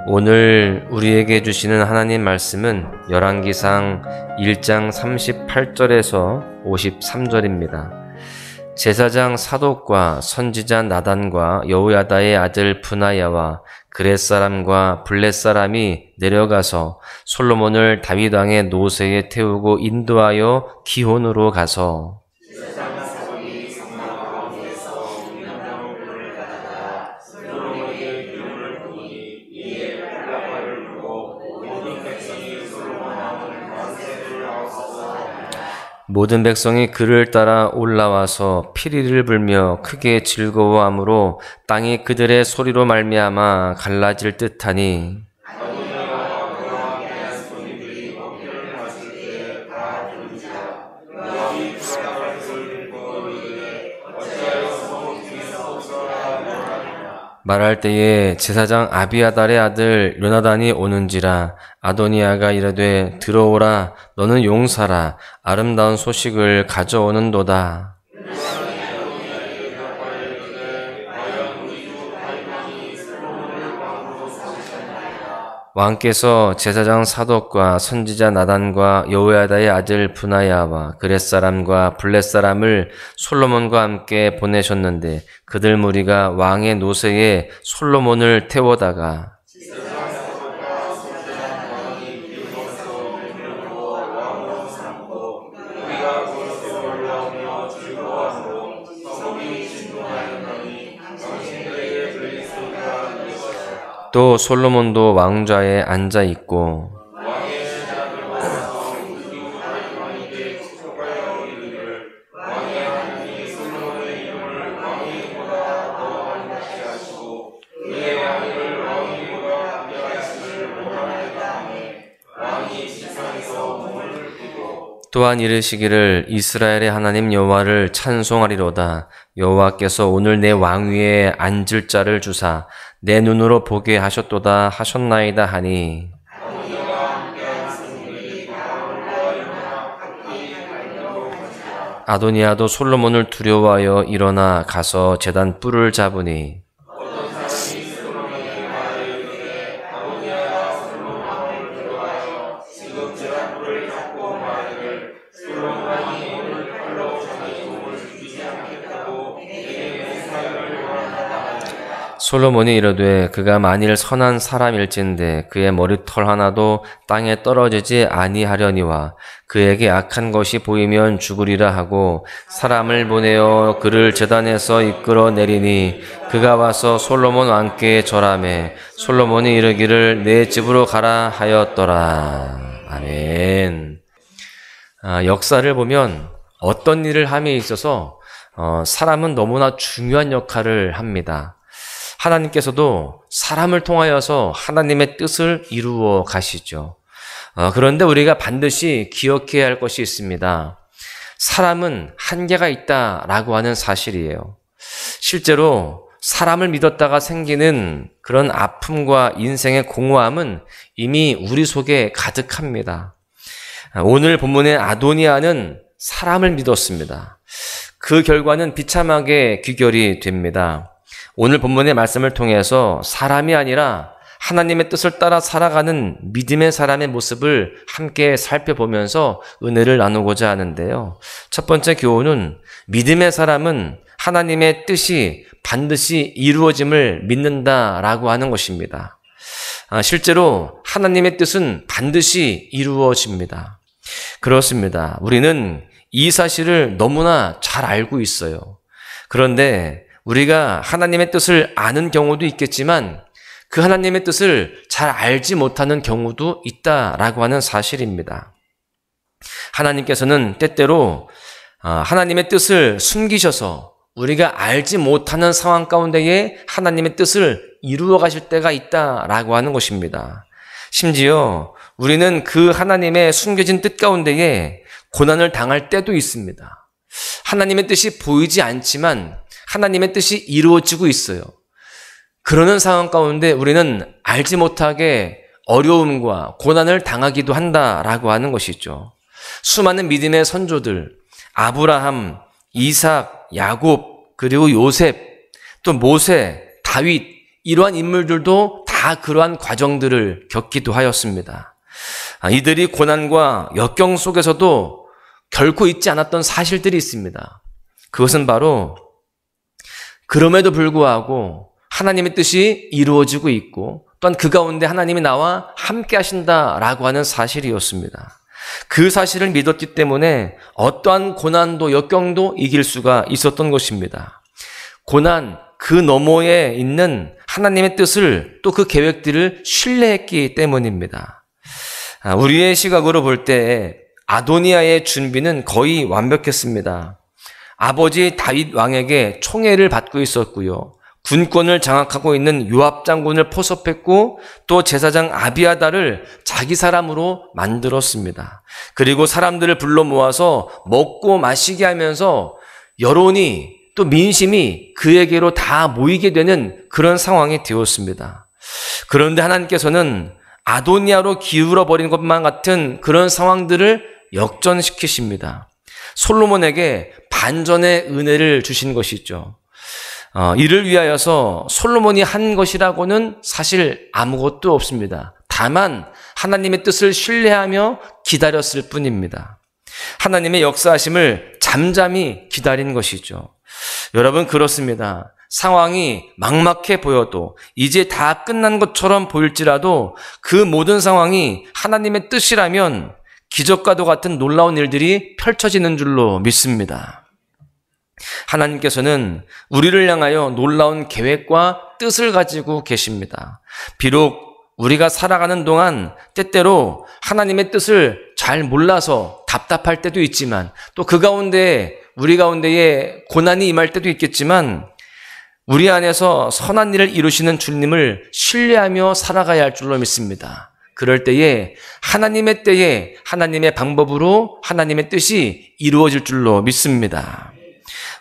오늘 우리에게 주시는 하나님 말씀은 열왕기상 1장 38절에서 53절입니다. 제사장 사독과 선지자 나단과 여호야다의 아들 브나야와 그렛 사람과 블렛 사람이 내려가서 솔로몬을 다윗 왕의 노새에 태우고 인도하여 기혼으로 가서 모든 백성이 그를 따라 올라와서 피리를 불며 크게 즐거워하므로 땅이 그들의 소리로 말미암아 갈라질 듯하니 말할 때에 제사장 아비아달의 아들 요나단이 오는지라 아도니아가 이르되 들어오라 너는 용사라 아름다운 소식을 가져오는도다. 왕께서 제사장 사독과 선지자 나단과 여호야다의 아들 브나야와 그렛 사람과 블렛 사람을 솔로몬과 함께 보내셨는데 그들 무리가 왕의 노새에 솔로몬을 태워다가 또 솔로몬도 왕좌에 앉아 있고 또한 이르시기를 이스라엘의 하나님 여호와를 찬송하리로다. 여호와께서 오늘 내 왕위에 앉을 자를 주사 내 눈으로 보게 하셨도다 하셨나이다 하니 아도니아도 솔로몬을 두려워하여 일어나 가서 제단 뿔을 잡으니 솔로몬이 이르되 그가 만일 선한 사람일진데 그의 머리털 하나도 땅에 떨어지지 아니하려니와 그에게 악한 것이 보이면 죽으리라 하고 사람을 보내어 그를 제단에서 이끌어 내리니 그가 와서 솔로몬 왕께 절하매 솔로몬이 이르기를 내 집으로 가라 하였더라. 아멘. 역사를 보면 어떤 일을 함에 있어서 사람은 너무나 중요한 역할을 합니다. 하나님께서도 사람을 통하여서 하나님의 뜻을 이루어 가시죠. 그런데 우리가 반드시 기억해야 할 것이 있습니다. 사람은 한계가 있다라고 하는 사실이에요. 실제로 사람을 믿었다가 생기는 그런 아픔과 인생의 공허함은 이미 우리 속에 가득합니다. 오늘 본문의 아도니아는 사람을 믿었습니다. 그 결과는 비참하게 귀결이 됩니다. 오늘 본문의 말씀을 통해서 사람이 아니라 하나님의 뜻을 따라 살아가는 믿음의 사람의 모습을 함께 살펴보면서 은혜를 나누고자 하는데요. 첫 번째 교훈은 믿음의 사람은 하나님의 뜻이 반드시 이루어짐을 믿는다라고 하는 것입니다. 실제로 하나님의 뜻은 반드시 이루어집니다. 그렇습니다. 우리는 이 사실을 너무나 잘 알고 있어요. 그런데 우리가 하나님의 뜻을 아는 경우도 있겠지만 그 하나님의 뜻을 잘 알지 못하는 경우도 있다라고 하는 사실입니다. 하나님께서는 때때로 하나님의 뜻을 숨기셔서 우리가 알지 못하는 상황 가운데에 하나님의 뜻을 이루어 가실 때가 있다라고 하는 것입니다. 심지어 우리는 그 하나님의 숨겨진 뜻 가운데에 고난을 당할 때도 있습니다. 하나님의 뜻이 보이지 않지만 하나님의 뜻이 이루어지고 있어요. 그러는 상황 가운데 우리는 알지 못하게 어려움과 고난을 당하기도 한다라고 하는 것이죠. 수많은 믿음의 선조들, 아브라함, 이삭, 야곱, 그리고 요셉, 또 모세, 다윗 이러한 인물들도 다 다 그러한 과정들을 겪기도 하였습니다. 이들이 고난과 역경 속에서도 결코 잊지 않았던 사실들이 있습니다. 그것은 바로 그럼에도 불구하고 하나님의 뜻이 이루어지고 있고 또한 그 가운데 하나님이 나와 함께 하신다라고 하는 사실이었습니다. 그 사실을 믿었기 때문에 어떠한 고난도 역경도 이길 수가 있었던 것입니다. 고난 그 너머에 있는 하나님의 뜻을 또 그 계획들을 신뢰했기 때문입니다. 우리의 시각으로 볼 때 아도니아의 준비는 거의 완벽했습니다. 아버지 다윗 왕에게 총애를 받고 있었고요. 군권을 장악하고 있는 요압 장군을 포섭했고 또 제사장 아비아다를 자기 사람으로 만들었습니다. 그리고 사람들을 불러 모아서 먹고 마시게 하면서 여론이 또 민심이 그에게로 다 모이게 되는 그런 상황이 되었습니다. 그런데 하나님께서는 아도니아로 기울어 버린 것만 같은 그런 상황들을 역전시키십니다. 솔로몬에게 반전의 은혜를 주신 것이죠. 이를 위하여서 솔로몬이 한 것이라고는 사실 아무것도 없습니다. 다만 하나님의 뜻을 신뢰하며 기다렸을 뿐입니다. 하나님의 역사하심을 잠잠히 기다린 것이죠. 여러분 그렇습니다. 상황이 막막해 보여도 이제 다 끝난 것처럼 보일지라도 그 모든 상황이 하나님의 뜻이라면 기적과도 같은 놀라운 일들이 펼쳐지는 줄로 믿습니다. 하나님께서는 우리를 향하여 놀라운 계획과 뜻을 가지고 계십니다. 비록 우리가 살아가는 동안 때때로 하나님의 뜻을 잘 몰라서 답답할 때도 있지만 또 그 가운데 우리 가운데에 고난이 임할 때도 있겠지만 우리 안에서 선한 일을 이루시는 주님을 신뢰하며 살아가야 할 줄로 믿습니다. 그럴 때에 하나님의 때에 하나님의 방법으로 하나님의 뜻이 이루어질 줄로 믿습니다.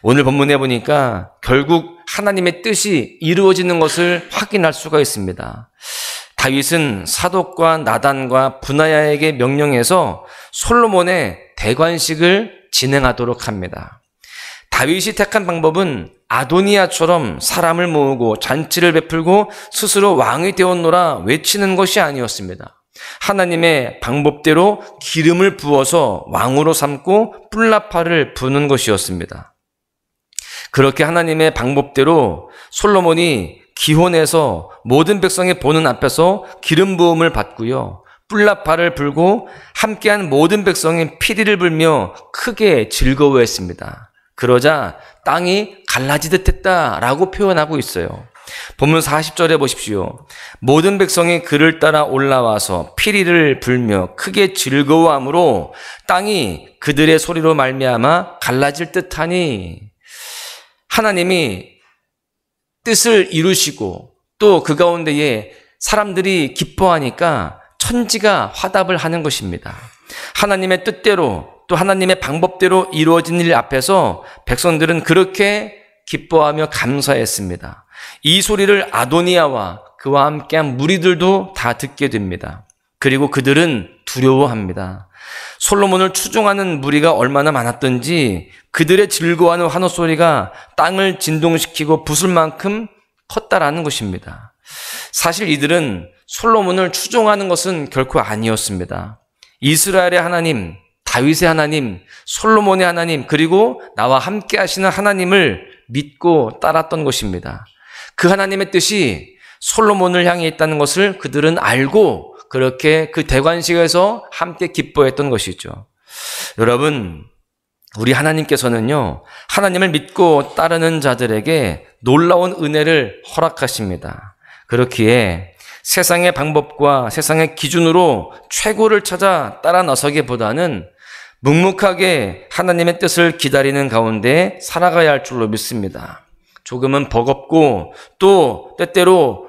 오늘 본문에 보니까 결국 하나님의 뜻이 이루어지는 것을 확인할 수가 있습니다. 다윗은 사독과 나단과 분하야에게 명령해서 솔로몬의 대관식을 진행하도록 합니다. 다윗이 택한 방법은 아도니아처럼 사람을 모으고 잔치를 베풀고 스스로 왕이 되었노라 외치는 것이 아니었습니다. 하나님의 방법대로 기름을 부어서 왕으로 삼고 뿔나파를 부는 것이었습니다. 그렇게 하나님의 방법대로 솔로몬이 기혼해서 모든 백성이 보는 앞에서 기름 부음을 받고요. 뿔나파를 불고 함께한 모든 백성이 피리를 불며 크게 즐거워했습니다. 그러자 땅이 갈라지듯 했다라고 표현하고 있어요. 본문 40절에 보십시오. 모든 백성이 그를 따라 올라와서 피리를 불며 크게 즐거워함으로 땅이 그들의 소리로 말미암아 갈라질 듯하니 하나님이 뜻을 이루시고 또 그 가운데에 사람들이 기뻐하니까 천지가 화답을 하는 것입니다. 하나님의 뜻대로 또 하나님의 방법대로 이루어진 일 앞에서 백성들은 그렇게 기뻐하며 감사했습니다. 이 소리를 아도니아와 그와 함께한 무리들도 다 듣게 됩니다. 그리고 그들은 두려워합니다. 솔로몬을 추종하는 무리가 얼마나 많았던지 그들의 즐거워하는 환호 소리가 땅을 진동시키고 부술 만큼 컸다라는 것입니다. 사실 이들은 솔로몬을 추종하는 것은 결코 아니었습니다. 이스라엘의 하나님, 다윗의 하나님, 솔로몬의 하나님, 그리고 나와 함께 하시는 하나님을 믿고 따랐던 것입니다. 그 하나님의 뜻이 솔로몬을 향해 있다는 것을 그들은 알고 그렇게 그 대관식에서 함께 기뻐했던 것이죠. 여러분, 우리 하나님께서는요, 하나님을 믿고 따르는 자들에게 놀라운 은혜를 허락하십니다. 그렇기에 세상의 방법과 세상의 기준으로 최고를 찾아 따라 나서기보다는 묵묵하게 하나님의 뜻을 기다리는 가운데 살아가야 할 줄로 믿습니다. 조금은 버겁고 또 때때로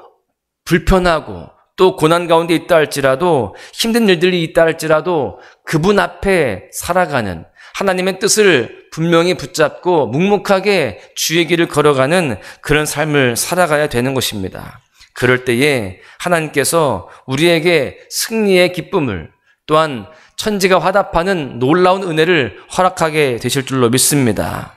불편하고 또 고난 가운데 있다 할지라도 힘든 일들이 있다 할지라도 그분 앞에 살아가는 하나님의 뜻을 분명히 붙잡고 묵묵하게 주의 길을 걸어가는 그런 삶을 살아가야 되는 것입니다. 그럴 때에 하나님께서 우리에게 승리의 기쁨을 또한 천지가 화답하는 놀라운 은혜를 허락하게 되실 줄로 믿습니다.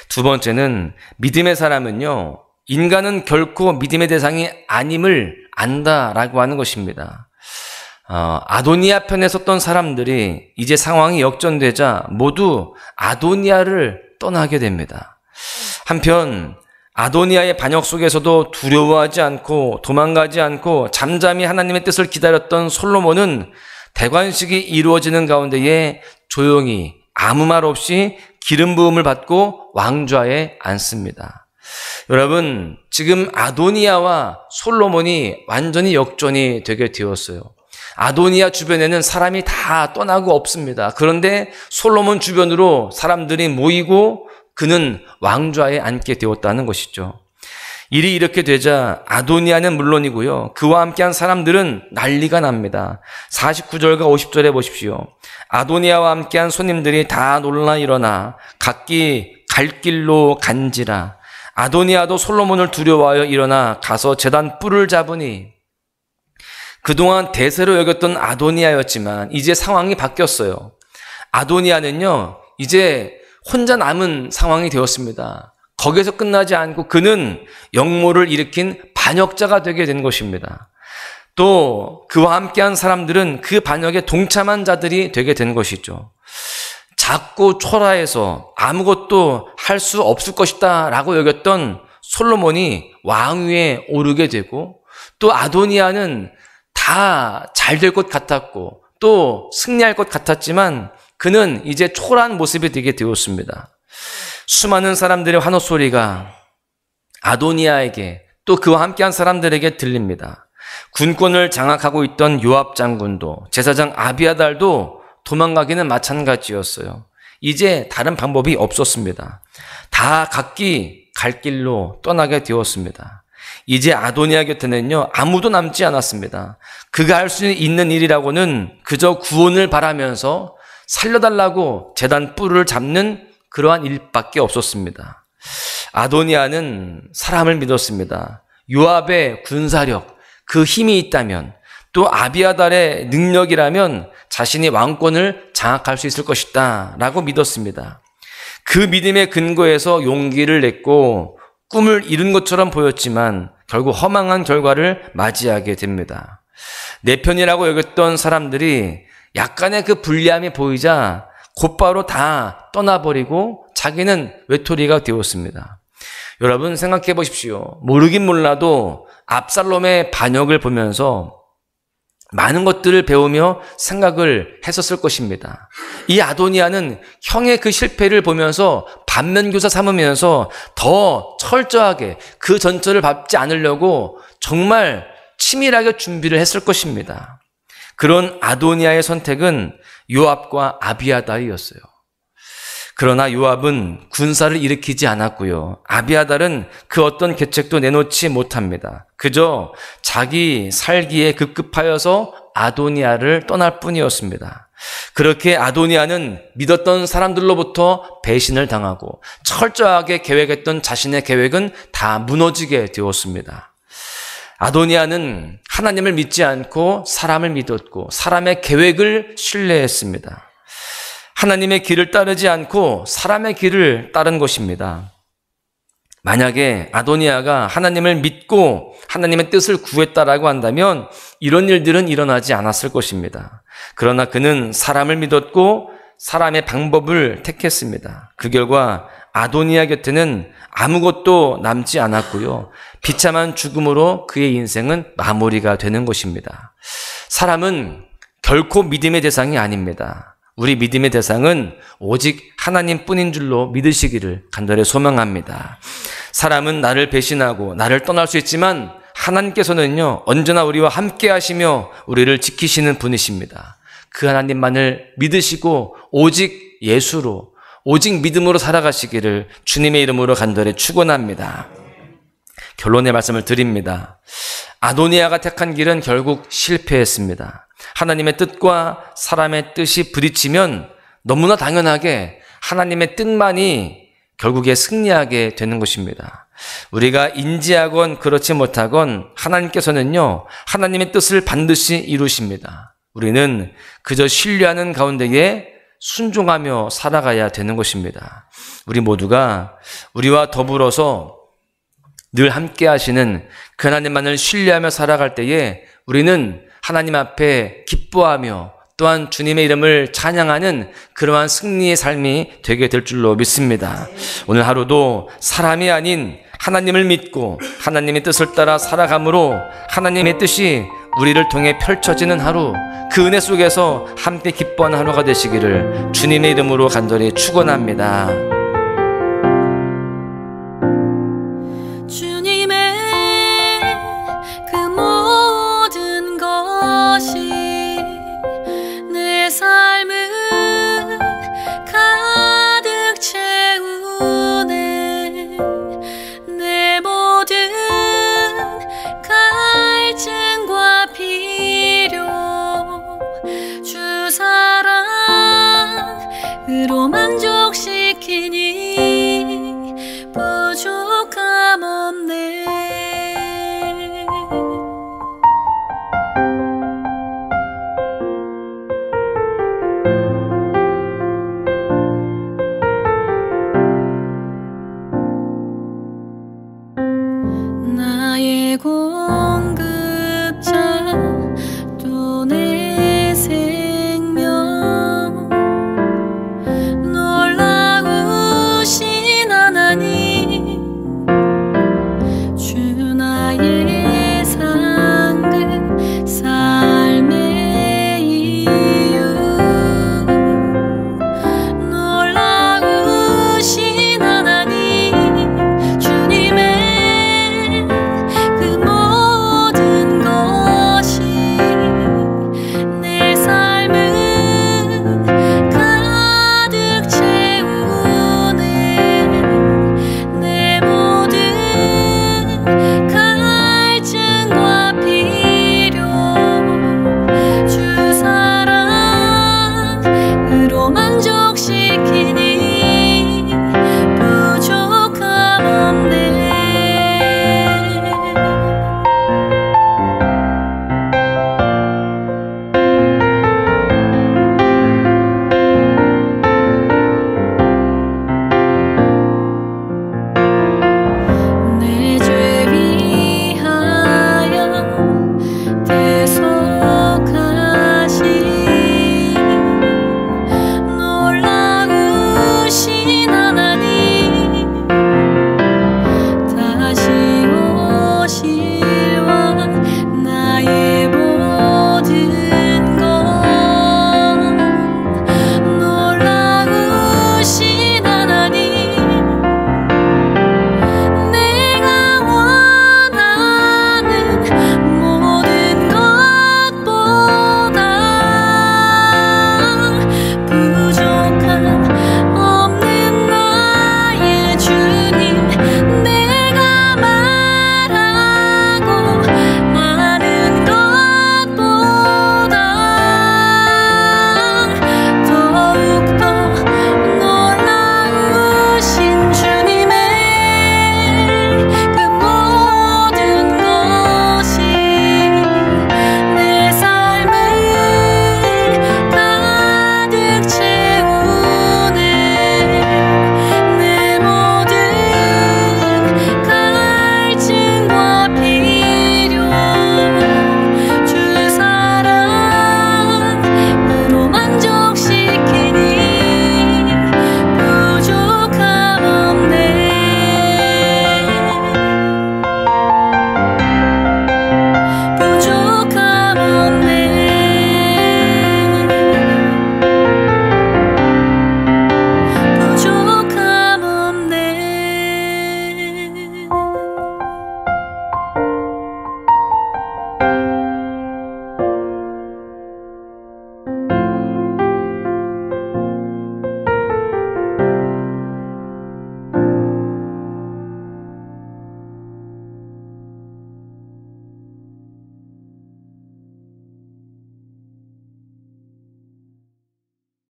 두 번째는 믿음의 사람은요, 인간은 결코 믿음의 대상이 아님을 안다라고 하는 것입니다. 아도니아 편에 섰던 사람들이 이제 상황이 역전되자 모두 아도니아를 떠나게 됩니다. 한편 아도니아의 반역 속에서도 두려워하지 않고 도망가지 않고 잠잠히 하나님의 뜻을 기다렸던 솔로몬은 대관식이 이루어지는 가운데에 조용히 아무 말 없이 기름 부음을 받고 왕좌에 앉습니다. 여러분, 지금 아도니아와 솔로몬이 완전히 역전이 되게 되었어요. 아도니아 주변에는 사람이 다 떠나고 없습니다. 그런데 솔로몬 주변으로 사람들이 모이고 그는 왕좌에 앉게 되었다는 것이죠. 일이 이렇게 되자 아도니아는 물론이고요, 그와 함께한 사람들은 난리가 납니다. 49절과 50절에 보십시오. 아도니아와 함께한 손님들이 다 놀라 일어나 각기 갈 길로 간지라. 아도니아도 솔로몬을 두려워하여 일어나 가서 제단 뿔을 잡으니, 그동안 대세로 여겼던 아도니아였지만 이제 상황이 바뀌었어요. 아도니아는요, 이제 혼자 남은 상황이 되었습니다. 거기에서 끝나지 않고 그는 역모를 일으킨 반역자가 되게 된 것입니다. 또 그와 함께한 사람들은 그 반역에 동참한 자들이 되게 된 것이죠. 작고 초라해서 아무것도 할 수 없을 것이다 라고 여겼던 솔로몬이 왕위에 오르게 되고, 또 아도니아는 다 잘 될 것 같았고 또 승리할 것 같았지만 그는 이제 초라한 모습이 되게 되었습니다. 수많은 사람들의 환호 소리가 아도니아에게 또 그와 함께한 사람들에게 들립니다. 군권을 장악하고 있던 요압 장군도 제사장 아비아달도 도망가기는 마찬가지였어요. 이제 다른 방법이 없었습니다. 다 각기 갈 길로 떠나게 되었습니다. 이제 아도니아 곁에는요, 아무도 남지 않았습니다. 그가 할 수 있는 일이라고는 그저 구원을 바라면서 살려달라고 제단 뿔을 잡는 그러한 일밖에 없었습니다. 아도니아는 사람을 믿었습니다. 요압의 군사력, 그 힘이 있다면, 또 아비아달의 능력이라면 자신이 왕권을 장악할 수 있을 것이다 라고 믿었습니다. 그 믿음의 근거에서 용기를 냈고 꿈을 이룬 것처럼 보였지만 결국 허망한 결과를 맞이하게 됩니다. 내 편이라고 여겼던 사람들이 약간의 그 불리함이 보이자 곧바로 다 떠나버리고 자기는 외톨이가 되었습니다. 여러분 생각해 보십시오. 모르긴 몰라도 압살롬의 반역을 보면서 많은 것들을 배우며 생각을 했었을 것입니다. 이 아도니아는 형의 그 실패를 보면서 반면교사 삼으면서 더 철저하게 그 전철을 밟지 않으려고 정말 치밀하게 준비를 했을 것입니다. 그런 아도니아의 선택은 요압과 아비아달이었어요. 그러나 요압은 군사를 일으키지 않았고요, 아비아달은 그 어떤 계책도 내놓지 못합니다. 그저 자기 살기에 급급하여서 아도니아를 떠날 뿐이었습니다. 그렇게 아도니아는 믿었던 사람들로부터 배신을 당하고 철저하게 계획했던 자신의 계획은 다 무너지게 되었습니다. 아도니아는 하나님을 믿지 않고 사람을 믿었고 사람의 계획을 신뢰했습니다. 하나님의 길을 따르지 않고 사람의 길을 따른 것입니다. 만약에 아도니아가 하나님을 믿고 하나님의 뜻을 구했다라고 한다면 이런 일들은 일어나지 않았을 것입니다. 그러나 그는 사람을 믿었고 사람의 방법을 택했습니다. 그 결과 아도니아 곁에는 아무것도 남지 않았고요, 비참한 죽음으로 그의 인생은 마무리가 되는 것입니다. 사람은 결코 믿음의 대상이 아닙니다. 우리 믿음의 대상은 오직 하나님뿐인 줄로 믿으시기를 간절히 소망합니다. 사람은 나를 배신하고 나를 떠날 수 있지만 하나님께서는요, 언제나 우리와 함께 하시며 우리를 지키시는 분이십니다. 그 하나님만을 믿으시고 오직 예수로, 오직 믿음으로 살아가시기를 주님의 이름으로 간절히 축원합니다. 결론의 말씀을 드립니다. 아도니아가 택한 길은 결국 실패했습니다. 하나님의 뜻과 사람의 뜻이 부딪히면 너무나 당연하게 하나님의 뜻만이 결국에 승리하게 되는 것입니다. 우리가 인지하건 그렇지 못하건 하나님께서는요, 하나님의 뜻을 반드시 이루십니다. 우리는 그저 신뢰하는 가운데에 순종하며 살아가야 되는 것입니다. 우리 모두가 우리와 더불어서 늘 함께 하시는 그 하나님만을 신뢰하며 살아갈 때에 우리는 하나님 앞에 기뻐하며 또한 주님의 이름을 찬양하는 그러한 승리의 삶이 되게 될 줄로 믿습니다. 오늘 하루도 사람이 아닌 하나님을 믿고 하나님의 뜻을 따라 살아감으로 하나님의 뜻이 우리를 통해 펼쳐지는 하루, 그 은혜 속에서 함께 기뻐하는 하루가 되시기를 주님의 이름으로 간절히 축원합니다. 주님의 그 모든 것이 내 삶을 가득 채우네. 내 모든 갈증과 필요 주 사랑으로 만족시키니 부족함 없네. 나의 곳